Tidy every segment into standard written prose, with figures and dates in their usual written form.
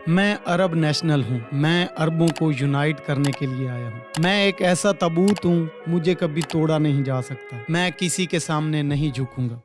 मैं अरब नेशनल हूँ। मैं अरबों को यूनाइट करने के लिए आया हूँ। मैं एक ऐसा ताबूत हूँ, मुझे कभी तोड़ा नहीं जा सकता। मैं किसी के सामने नहीं झुकूंगा।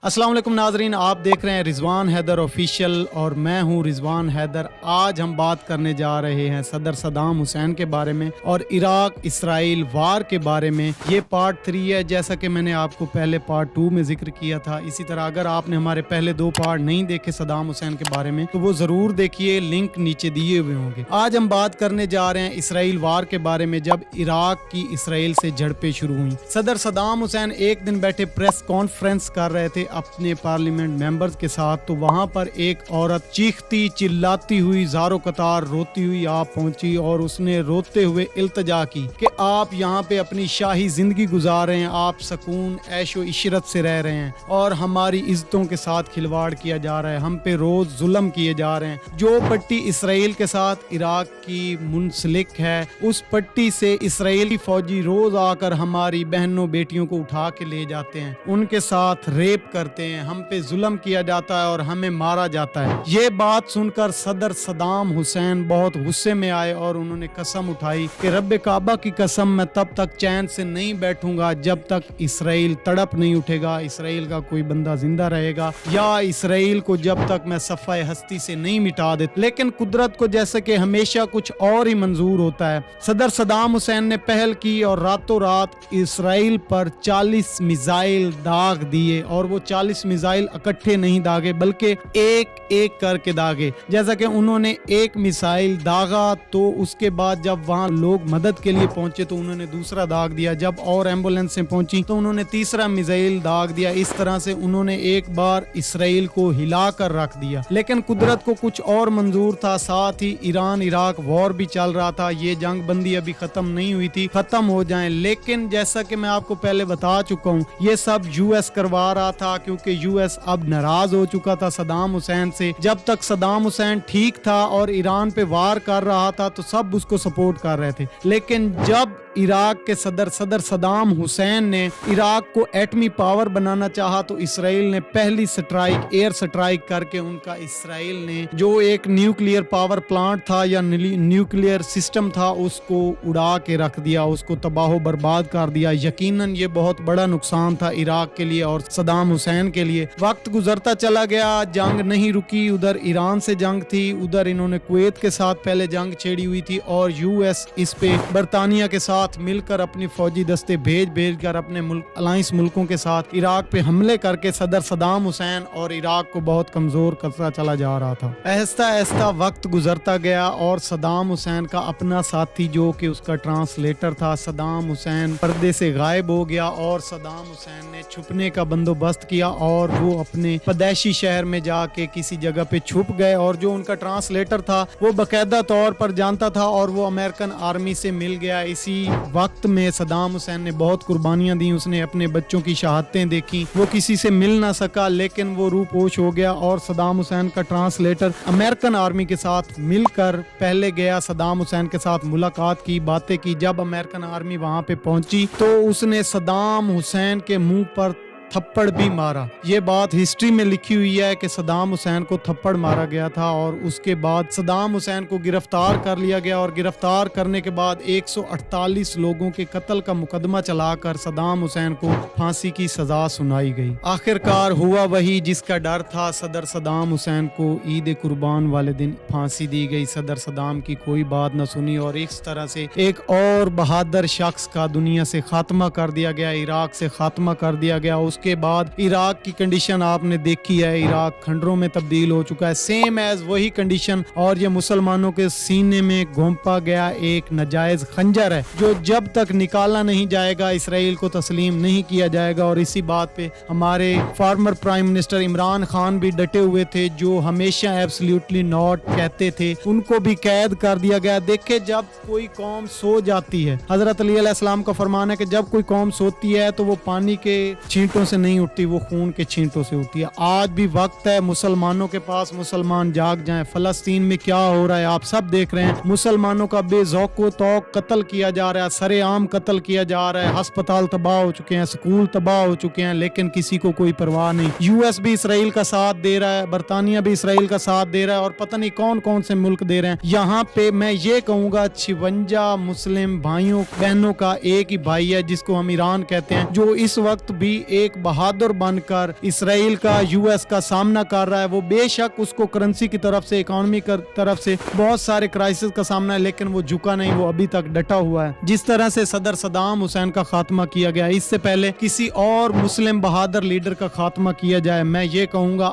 अस्सलाम वालेकुम नाजरीन, आप देख रहे हैं रिजवान हैदर ऑफिशियल और मैं हूं रिजवान हैदर। आज हम बात करने जा रहे हैं सदर सदाम हुसैन के बारे में और इराक इसराइल वार के बारे में। ये पार्ट 3 है, जैसा कि मैंने आपको पहले पार्ट 2 में जिक्र किया था। इसी तरह अगर आपने हमारे पहले 2 पार्ट नहीं देखे सदाम हुसैन के बारे में तो वो जरूर देखिए, लिंक नीचे दिए हुए होंगे। आज हम बात करने जा रहे हैं इसराइल वार के बारे में, जब इराक की इसराइल से झड़पें शुरू हुई। सदर सदाम हुसैन एक दिन बैठे प्रेस कॉन्फ्रेंस कर रहे थे अपने पार्लियामेंट मेंबर्स के साथ, तो वहां पर एक औरत चीखती चिल्लाती हुई ज़ारो कतार रोती हुई आप पहुंची और उसने रोते हुए इल्तजा की कि आप यहाँ पे अपनी शाही जिंदगी गुजार रहे हैं, आप सुकून ऐशो इशरत से रह रहे हैं और हमारी इज्जतों के साथ खिलवाड़ किया जा रहा है, हम पे रोज जुल्म किए जा रहे हैं। जो पट्टी इसराइल के साथ इराक की मुंसलिक है, उस पट्टी से इसराइली फौजी रोज आकर हमारी बहनों बेटियों को उठा के ले जाते हैं, उनके साथ रेप करते हैं, हम पे जुल्म किया जाता है और हमें मारा जाता है। ये बात सुनकर सदर सदाम हुसैन बहुत गुस्से में आए और उन्होंने कसम उठाई कि रब्बे काबा की कसम, मैं तब तक चैन से नहीं बैठूंगा जब तक इसराइल तड़प नहीं उठेगा, इसराइल का कोई बंदा जिंदा रहेगा, या इसराइल को जब तक मैं सफ़ाए हस्ती से नहीं मिटा देता। लेकिन कुदरत को जैसे कि हमेशा कुछ और ही मंजूर होता है। सदर सदाम हुसैन ने पहल की और रातों रात इसराइल पर 40 मिसाइल दाग दिए, और वो 40 मिसाइल इकट्ठे नहीं दागे बल्कि एक एक करके दागे। जैसा कि उन्होंने एक मिसाइल दागा तो उसके बाद जब वहां लोग मदद के लिए पहुंचे तो उन्होंने दूसरा दाग दिया, जब और एम्बुलेंस से पहुंची तो उन्होंने तीसरा मिसाइल दाग दिया। इस तरह से उन्होंने एक बार इसराइल को हिला कर रख दिया। लेकिन कुदरत को कुछ और मंजूर था, साथ ही ईरान इराक वॉर भी चल रहा था। ये जंग बंदी अभी खत्म नहीं हुई थी, खत्म हो जाए। लेकिन जैसा कि मैं आपको पहले बता चुका हूँ, ये सब यूएस करवा रहा था, क्योंकि यूएस अब नाराज हो चुका था सदाम हुसैन से। जब तक सदाम हुसैन ठीक था और ईरान पे वार कर रहा था तो सब उसको सपोर्ट कर रहे थे। लेकिन जब इराक के सदर सदाम हुसैन ने इराक को एटमी पावर बनाना चाहा तो इसराइल ने पहली स्ट्राइक, एयर स्ट्राइक करके उनका, इसराइल ने जो एक न्यूक्लियर पावर प्लांट था या न्यूक्लियर सिस्टम था उसको उड़ा के रख दिया, उसको तबाह बर्बाद कर दिया। यकीनन ये बहुत बड़ा नुकसान था इराक के लिए और सदाम हुसैन के लिए। वक्त गुजरता चला गया, जंग नहीं रुकी। उधर ईरान से जंग थी, उधर इन्होंने कुवैत के साथ पहले जंग छेड़ी हुई थी और यूएस इस पे बरतानिया के साथ मिलकर अपनी फौजी दस्ते भेज कर अपने अलायंस मुल्कों के साथ इराक पे हमले करके सदर सदाम हुसैन और इराक को बहुत कमजोर करता चला जा रहा था। आहिस्ता आहिस्ता वक्त गुजरता गया और सदाम हुसैन का अपना साथी जो कि उसका ट्रांसलेटर था, सदाम हुसैन पर्दे से गायब हो गया और सदाम हुसैन ने छुपने का बंदोबस्त किया और वो अपने पैदाइशी शहर में जाके किसी जगह पे छुप गए। और जो उनका ट्रांसलेटर था वो बाकायदा तौर पर जानता था और वो अमेरिकन आर्मी से मिल गया। इसी वक्त में सदाम हुसैन ने बहुत कुर्बानियां दी, उसने अपने बच्चों की शहादतें देखी, वो किसी से मिल ना सका लेकिन वो रूपोश हो गया। और सदाम हुसैन का ट्रांसलेटर अमेरिकन आर्मी के साथ मिलकर पहले गया, सदाम हुसैन के साथ मुलाकात की, बातें की। जब अमेरिकन आर्मी वहां पे पहुंची तो उसने सदाम हुसैन के मुंह पर थप्पड़ भी मारा। ये बात हिस्ट्री में लिखी हुई है कि सदाम हुसैन को थप्पड़ मारा गया था और उसके बाद सदाम हुसैन को गिरफ्तार कर लिया गया और गिरफ्तार करने के बाद 148 लोगों के कत्ल का मुकदमा चलाकर सदाम हुसैन को फांसी की सजा सुनाई गई। आखिरकार हुआ वही जिसका डर था, सदर सदाम हुसैन को ईद कुर्बान वाले दिन फांसी दी गई। सदर सदाम की कोई बात न सुनी और इस तरह से एक और बहादुर शख्स का दुनिया से खात्मा कर दिया गया, इराक से खात्मा कर दिया गया। उसके बाद इराक की कंडीशन आपने देखी है, इराक खंडरों में तब्दील हो चुका है, सेम एज वही कंडीशन। और ये मुसलमानों के सीने में घोंपा गया एक नाजायज खंजर है जो जब तक निकाला नहीं जाएगा इसराइल को तस्लीम नहीं किया जाएगा। और इसी बात पे हमारे former prime minister Imran Khan भी डटे हुए थे, जो हमेशा एब्सोल्युटली नॉट कहते थे, उनको भी कैद कर दिया गया। देखे, जब कोई कौम सो जाती है, हजरत अली अलैहिस्सलाम का फरमान है कि जब कोई कौम सोती है तो वो पानी के छींटों से नहीं उठती, वो खून के छींटों से उठती है। आज भी वक्त है मुसलमानों के पास, मुसलमान जाग जाएं। फलस्तीन में क्या हो रहा है आप सब देख रहे हैं। मुसलमानों का बेज़ौक़ तौक कत्ल किया जा रहा है, सरेआम कत्ल किया जा रहा है। अस्पताल तबाह हो चुके हैं, स्कूल तबाह हो चुके हैं, लेकिन किसी को कोई परवाह नहीं। यूएस भी इसराइल का साथ दे रहा है, बरतानिया भी इसराइल का साथ दे रहा है, और पता नहीं कौन कौन से मुल्क दे रहे हैं। यहाँ पे मैं ये कहूँगा 56 मुस्लिम भाइयों बहनों का एक ही भाई है जिसको हम ईरान कहते हैं, जो इस वक्त भी एक बहादुर बनकर इसराइल का, यूएस का सामना कर रहा है। वो बेशक उसको करेंसी की तरफ से, इकोनॉमी की तरफ से बहुत सारे क्राइसिस का सामना है, लेकिन वो झुका नहीं, वो अभी तक डटा हुआ है। जिस तरह से सदर सदाम हुसैन का खात्मा किया गया, इससे पहले किसी और मुस्लिम बहादुर लीडर का खात्मा किया जाए। मैं ये कहूँगा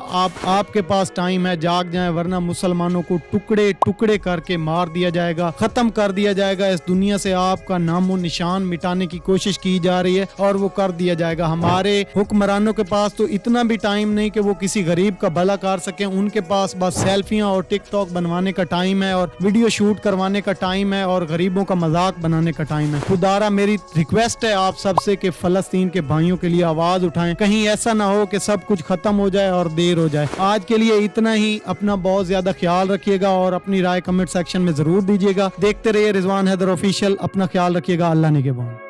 आपके पास टाइम है, जाग जाए, वरना मुसलमानों को टुकड़े टुकड़े करके मार दिया जाएगा, खत्म कर दिया जाएगा। इस दुनिया से आपका नामो निशान मिटाने की कोशिश की जा रही है और वो कर दिया जाएगा। हमारे हुक्मरानों के पास तो इतना भी टाइम नहीं कि वो किसी गरीब का भला कर सके। उनके पास बस सेल्फियां और टिकटॉक बनवाने का टाइम है और वीडियो शूट करवाने का टाइम है और गरीबों का मजाक बनाने का टाइम है। खुदारा मेरी रिक्वेस्ट है आप सबसे कि फलस्तीन के भाइयों के लिए आवाज उठाएं। कहीं ऐसा ना हो कि सब कुछ खत्म हो जाए और देर हो जाए। आज के लिए इतना ही। अपना बहुत ज्यादा ख्याल रखिएगा और अपनी राय कमेंट सेक्शन में जरूर दीजिएगा। देखते रहिए रिजवान हैदर ऑफिशियल। अपना ख्याल रखिएगा। अल्लाह निगहबान।